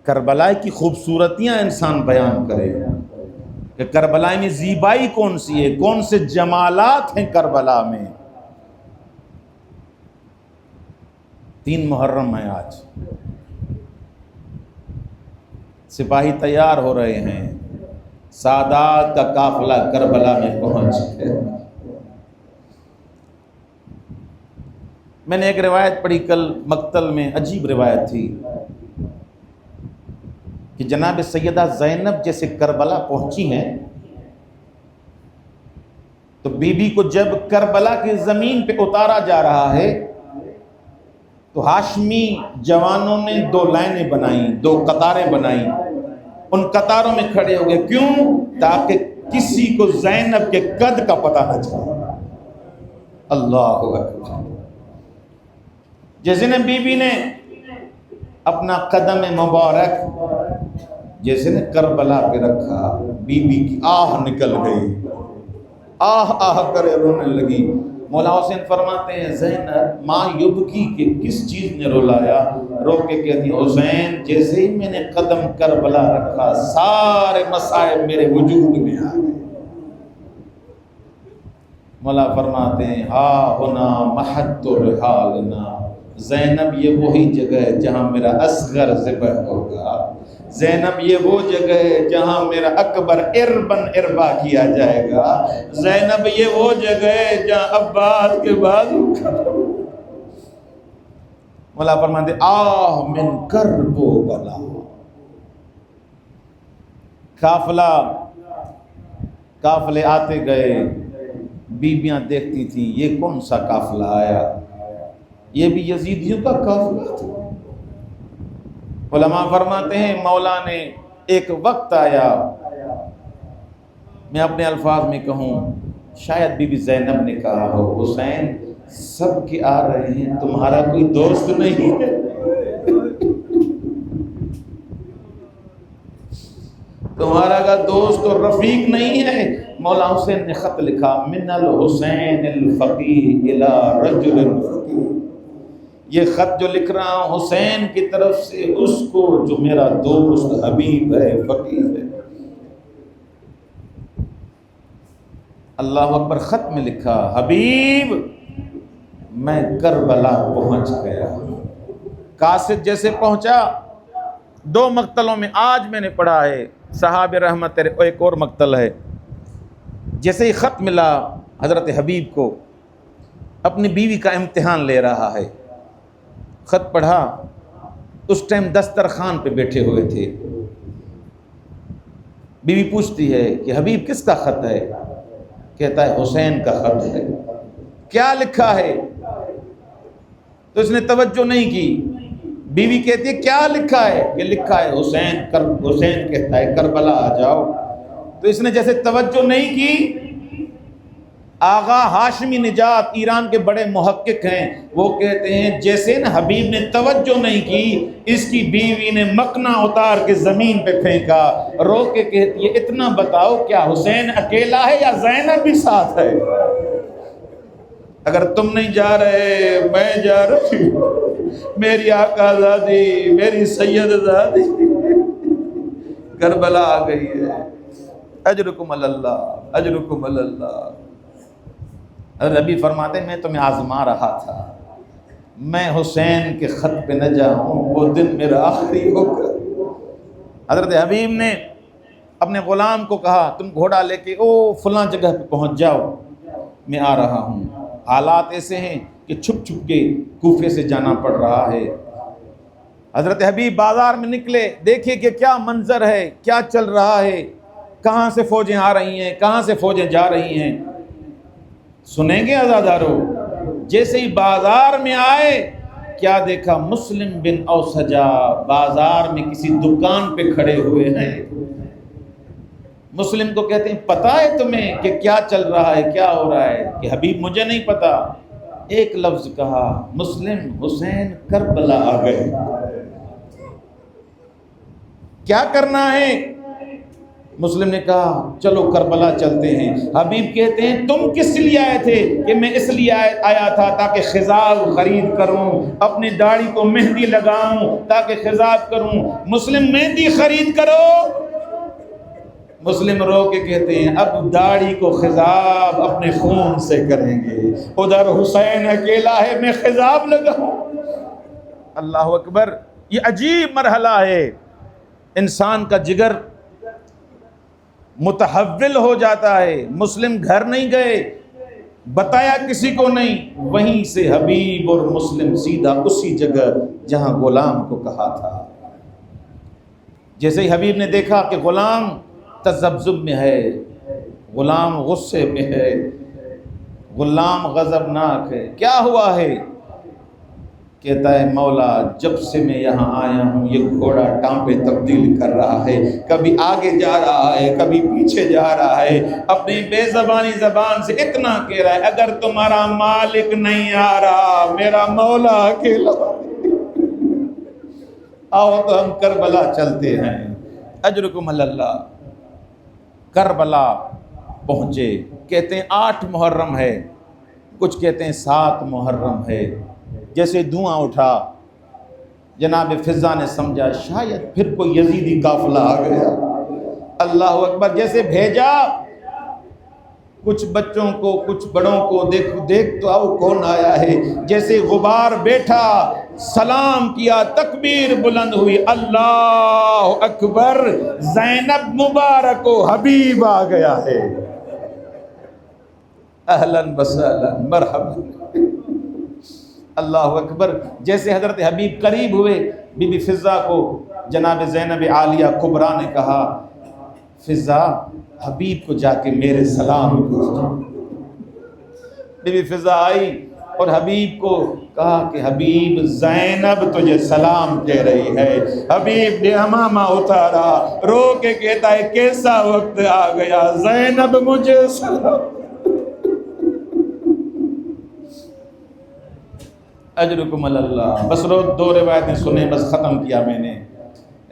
کربلا کی خوبصورتیاں انسان بیان کرے کہ کربلا میں زیبائی کون سی ہے، کون سے جمالات ہیں کربلا میں۔ 3 محرم ہے آج، سپاہی تیار ہو رہے ہیں، سادات کا قافلہ کربلا میں پہنچ گئے۔ میں نے ایک روایت پڑھی کل مقتل میں، عجیب روایت تھی کہ جناب سیدہ زینب جیسے کربلا پہنچی ہیں تو بی بی کو جب کربلا کی زمین پہ اتارا جا رہا ہے تو ہاشمی جوانوں نے 2 لائنیں بنائیں، 2 قطاریں بنائیں، ان قطاروں میں کھڑے ہو گئے۔ کیوں؟ تاکہ کسی کو زینب کے قد کا پتہ نہ چلے۔ اللہ اکبر۔ جیسے نے بی بی نے اپنا قدم مبارک جیسے نے کربلا پہ رکھا، بی بی کی آہ نکل گئی، آہ آہ کرے رونے لگی۔ مولا حسین فرماتے ہیں زینب ماں یبکی کہ کس چیز نے رلایا؟ رو کے کہتی حسین جیسے ہی میں نے قدم کربلا رکھا سارے مصائب میرے وجود میں آ گئے۔ مولا فرماتے ہیں ہا ہونا محط رحالنا، زینب یہ وہی جگہ ہے جہاں میرا اصغر ذبح ہوگا، زینب یہ وہ جگہ ہے جہاں میرا اکبر اربن اربا کیا جائے گا، زینب یہ وہ جگہ ہے جہاں عباس کے بعد مولا فرماتے آہ من کرب و بلا۔ قافلے آتے گئے، بیویاں دیکھتی تھیں یہ کون سا قافلہ آیا، یہ بھی یزیدیوں کا قافلہ تھا۔ علماء فرماتے ہیں مولا نے ایک وقت آیا، میں اپنے الفاظ میں کہوں شاید بی بی زینب نے کہا ہو حسین سب کے آ رہے ہیں تمہارا کوئی دوست نہیں ہے، تمہارا کا دوست اور رفیق نہیں ہے۔ مولا حسین نے خط لکھا من الحسین الفقیہ الی رجل فقیہ، یہ خط جو لکھ رہا ہوں حسین کی طرف سے اس کو جو میرا دوست حبیب ہے، فقیہ ہے۔ اللہ اکبر۔ خط میں لکھا حبیب میں کربلا پہنچ گیا۔ قاصد جیسے پہنچا 2 مقتلوں میں، آج میں نے پڑھا ہے صحاب رحمت، ایک اور مقتل ہے، جیسے ہی خط ملا حضرت حبیب کو اپنی بیوی کا امتحان لے رہا ہے، خط پڑھا، اس ٹائم دسترخوان پہ بیٹھے ہوئے تھے، بیوی پوچھتی ہے کہ حبیب کس کا خط ہے؟ کہتا ہے حسین کا خط ہے۔ کیا لکھا ہے؟ تو اس نے توجہ نہیں کی، بیوی کہتی ہے کیا لکھا ہے؟ کہ لکھا ہے حسین حسین کہتا ہے کربلا آ جاؤ۔ تو اس نے جیسے توجہ نہیں کی، آغا ہاشمی نجات ایران کے بڑے محقق ہیں، وہ کہتے ہیں جیسے نا حبیب نے توجہ نہیں کی، اس کی بیوی نے مکنا اتار کے زمین پہ پھینکا، رو کے کہتی ہے اتنا بتاؤ کیا حسین اکیلا ہے یا زینب بھی ساتھ ہے؟ اگر تم نہیں جا رہے میں جا رہی ہوں، میری آقا زادی، میری سید زادی کربلا آ گئی ہے، اجرکم اللہ اجرکم اللہ۔ ربی فرماتے ہیں میں تمہیں آزما رہا تھا، میں حسین کے خط پہ نہ جاؤں وہ دن میرا آخری ہوگا۔ حضرت حبیب نے اپنے غلام کو کہا تم گھوڑا لے کے فلاں جگہ پہ پہنچ جاؤ، میں آ رہا ہوں۔ حالات ایسے ہیں کہ چھپ چھپ کے کوفے سے جانا پڑ رہا ہے۔ حضرت حبیب بازار میں نکلے، دیکھے کہ کیا منظر ہے، کیا چل رہا ہے، کہاں سے فوجیں آ رہی ہیں، کہاں سے فوجیں جا رہی ہیں۔ سنیں گے عزادارو، جیسے ہی بازار میں آئے کیا دیکھا؟ مسلم بن اوسجا بازار میں کسی دکان پہ کھڑے ہوئے ہیں۔ مسلم کو کہتے ہیں پتہ ہے تمہیں کہ کیا چل رہا ہے، کیا ہو رہا ہے؟ کہ حبیب مجھے نہیں پتا۔ ایک لفظ کہا مسلم حسین کربلا آ گئے۔ کیا کرنا ہے؟ مسلم نے کہا چلو کربلا چلتے ہیں۔ حبیب کہتے ہیں تم کس لیے آئے تھے؟ کہ میں اس لیے آیا تھا تاکہ خضاب خرید کروں، اپنی داڑھی کو مہندی لگاؤں تاکہ خضاب کروں۔ مسلم مہندی خرید کرو۔ مسلم رو کے کہتے ہیں اب داڑھی کو خضاب اپنے خون سے کریں گے، ادھر حسین اکیلا ہے میں خضاب لگاؤں۔ اللہ اکبر، یہ عجیب مرحلہ ہے، انسان کا جگر متحول ہو جاتا ہے۔ مسلم گھر نہیں گئے، بتایا کسی کو نہیں، وہیں سے حبیب اور مسلم سیدھا اسی جگہ جہاں غلام کو کہا تھا۔ جیسے ہی حبیب نے دیکھا کہ غلام تذبذب میں ہے، غلام غصے میں ہے، غلام غضبناک ہے، کیا ہوا ہے؟ کہتا ہے مولا جب سے میں یہاں آیا ہوں یہ گھوڑا ٹانپے تبدیل کر رہا ہے، کبھی آگے جا رہا ہے کبھی پیچھے جا رہا ہے، اپنی بے زبانی زبان سے اتنا کہہ رہا ہے اگر تمہارا مالک نہیں آ رہا میرا مولا اکیلا۔ آؤ تو ہم کربلا چلتے ہیں، اجرکم اللہ۔ کربلا پہنچے، کہتے ہیں 8 محرم ہے، کچھ کہتے ہیں 7 محرم ہے۔ جیسے دھواں اٹھا جناب فضا نے سمجھا شاید پھر کوئی یزیدی قافلہ آ گیا۔ اللہ اکبر، جیسے بھیجا کچھ بچوں کو کچھ بڑوں کو، دیکھ تو آؤ کون آیا ہے۔ جیسے غبار بیٹھا سلام کیا، تکبیر بلند ہوئی، اللہ اکبر، زینب مبارک و حبیب آ گیا ہے۔ اہلاً وسہلاً مرحبا، اللہ اکبر۔ جیسے حضرت حبیب قریب ہوئے، بی بی فضہ کو جناب زینب عالیہ کبریٰ نے کہا فضہ حبیب کو جا کے میرے سلام کہو۔ بی بی فضہ آئی اور حبیب کو کہا کہ حبیب زینب تجھے سلام کہہ رہی ہے۔ حبیب نے امامہ اتارا، رو کے کہتا ہے کیسا وقت آ گیا، زینب مجھے سلام۔ اجرکم اللہ۔ بس 2 روایتیں سنیں، بس ختم کیا میں نے۔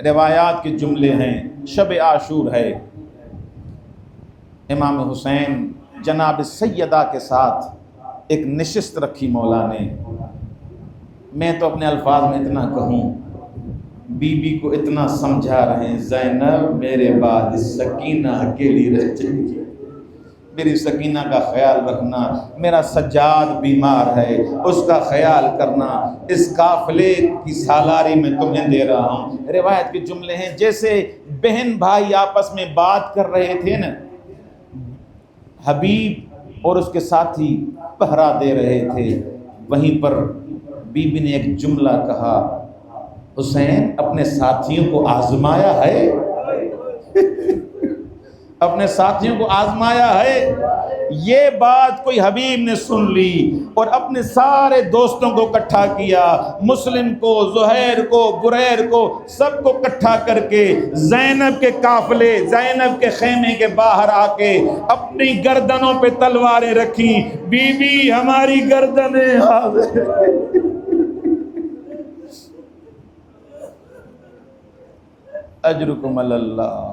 روایات کے جملے ہیں، شب عاشور ہے، امام حسین جناب سیدہ کے ساتھ ایک نشست رکھی مولا نے۔ میں تو اپنے الفاظ میں اتنا کہوں، بی بی کو اتنا سمجھا رہے ہیں زینب میرے بعد سکینہ اکیلی رہ جائے گی، میری سکینہ کا خیال رکھنا، میرا سجاد بیمار ہے اس کا خیال کرنا، اس قافلے کی سالاری میں تمہیں دے رہا ہوں۔ روایت کے جملے ہیں جیسے بہن بھائی آپس میں بات کر رہے تھے نا، حبیب اور اس کے ساتھی پہرا دے رہے تھے، وہیں پر بی بی نے ایک جملہ کہا حسین اپنے ساتھیوں کو آزمایا ہے، اپنے ساتھیوں کو آزمایا ہے۔ یہ بات کوئی حبیب نے سن لی اور اپنے سارے دوستوں کو اکٹھا کیا، مسلم کو، زہیر کو، بریر کو، سب کو اکٹھا کر کے زینب کے قافلے، زینب کے خیمے کے باہر آ کے اپنی گردنوں پہ تلواریں رکھی، بی بی ہماری گردنیں حاضر۔ اجرکم اللہ،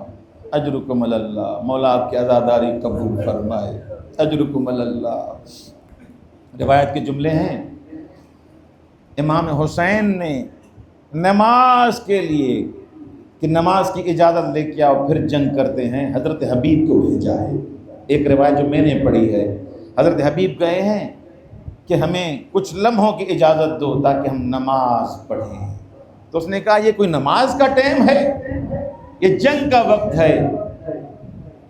اجرکم اللہ، مولا آپ کی عزاداری قبول فرمائے، اجرکم اللہ۔ روایت کے جملے ہیں امام حسین نے نماز کے لیے کہ نماز کی اجازت لے کے آؤ پھر جنگ کرتے ہیں، حضرت حبیب کو بھیجا ہے۔ ایک روایت جو میں نے پڑھی ہے، حضرت حبیب گئے ہیں کہ ہمیں کچھ لمحوں کی اجازت دو تاکہ ہم نماز پڑھیں، تو اس نے کہا یہ کوئی نماز کا ٹائم ہے، یہ جنگ کا وقت ہے۔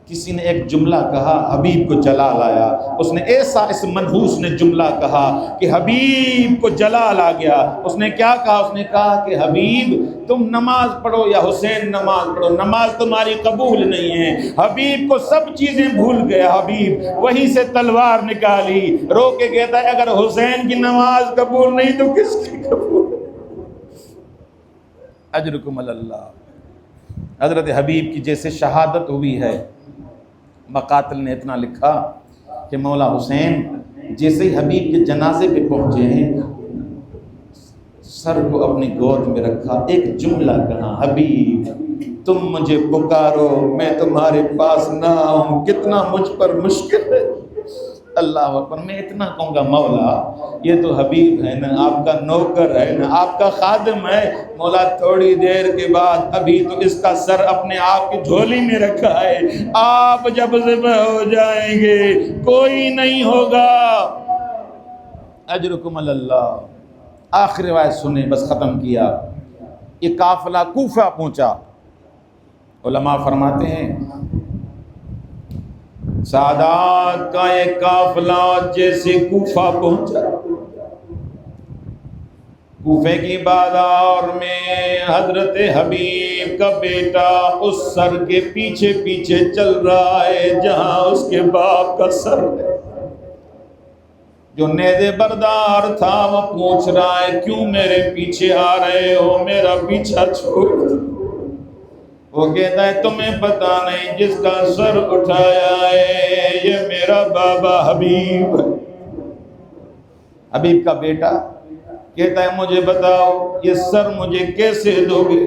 کسی نے ایک جملہ کہا، حبیب کو جلال آیا، اس نے ایسا، اس منحوس نے جملہ کہا کہ حبیب کو جلال آ گیا۔ اس نے کیا کہا؟ اس نے کہا کہ حبیب تم نماز پڑھو یا حسین نماز پڑھو، نماز تمہاری قبول نہیں ہے۔ حبیب کو سب چیزیں بھول گیا، حبیب وہیں سے تلوار نکالی، رو کے کہتا ہے اگر حسین کی نماز قبول نہیں تو کس کی قبول؟ اجرکم اللہ۔ حضرت حبیب کی جیسے شہادت ہوئی ہے، مقاتل نے اتنا لکھا کہ مولا حسین جیسے ہی حبیب کے جنازے پہ پہنچے ہیں، سر کو اپنی گود میں رکھا، ایک جملہ کہا، حبیب تم مجھے پکارو میں تمہارے پاس نہ آؤں، کتنا مجھ پر مشکل ہے۔ اللہ اکبر۔ میں اتنا کہوں گا مولا یہ تو حبیب ہے نا، آپ کا نوکر ہے نا، آپ کا خادم ہے، مولا تھوڑی دیر کے بعد ابھی تو اس کا سر اپنے آپ کی جھولی میں رکھا ہے، آپ جب ذبح ہو جائیں گے کوئی نہیں ہوگا، اجرکم علی اللہ۔ آخر روایت سنیں، بس ختم کیا۔ یہ قافلہ کوفہ پہنچا، علماء فرماتے ہیں سادات کا یہ قافلہ جیسے کوفہ پہنچا، کوفے کی بازار میں حضرت حبیب کا بیٹا اس سر کے پیچھے پیچھے چل رہا ہے جہاں اس کے باپ کا سر ہے۔ جو نیزے بردار تھا وہ پوچھ رہا ہے کیوں میرے پیچھے آ رہے ہو، میرا پیچھا چھوڑ دو۔ وہ کہتا ہے تمہیں پتہ نہیں جس کا سر اٹھایا ہے یہ میرا بابا حبیب ہے۔ حبیب کا بیٹا کہتا ہے مجھے بتاؤ یہ سر مجھے کیسے دو گے؟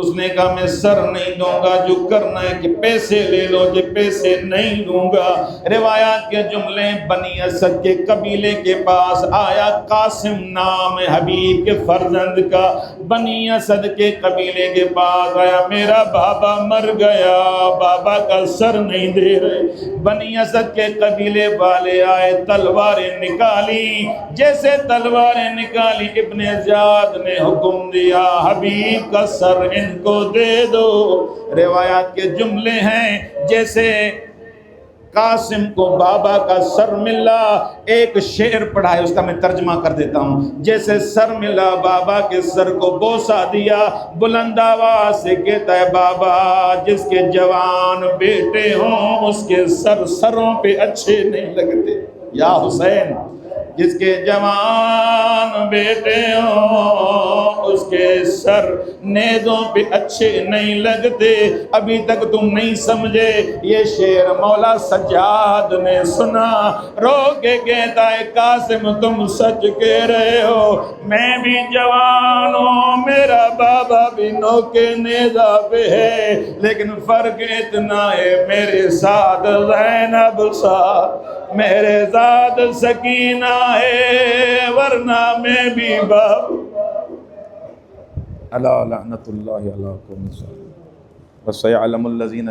اس نے کہا میں سر نہیں دوں گا، جو کرنا ہے کہ پیسے لے لو، جو پیسے نہیں دوں گا۔ روایات کے جملے بنی اسد کے قبیلے کے پاس آیا، قاسم نام حبیب کے فرزند کا، بنی اسد کے قبیلے کے پاس آیا، میرا بابا مر گیا، بابا کا سر نہیں دے رہے۔ بنی اسد کے قبیلے والے آئے، تلواریں نکالی، جیسے تلواریں نکالی ابن زیاد نے حکم دیا حبیب کا سر ان کو دے دو۔ روایات کے جملے ہیں جیسے قاسم کو بابا کا سر ملا، ایک شعر پڑھا ہے اس کا میں ترجمہ کر دیتا ہوں، جیسے سر ملا بابا کے سر کو بوسہ دیا، بلند آواز سے کہتا ہے بابا جس کے جوان بیٹے ہوں اس کے سر سروں پہ اچھے نہیں لگتے، یا حسین جس کے جوان بیٹے ہوں اس کے سر نیزوں پہ اچھے نہیں لگتے۔ ابھی تک تم نہیں سمجھے، یہ شعر مولا سجاد نے سنا، رو کے کہتا ہے قاسم تم سچ کہہ رہے ہو، میں بھی جوان ہوں، میرا بابا بھی نوکے نیزہ پہ ہے، لیکن فرق اتنا ہے میرے ساتھ زینب ساتھ، میرے ساتھ سکینہ ہے، ورنہ میں بھی باپ۔ الا لعنت اللہ علی قوم الظالمین وسيعلم الذين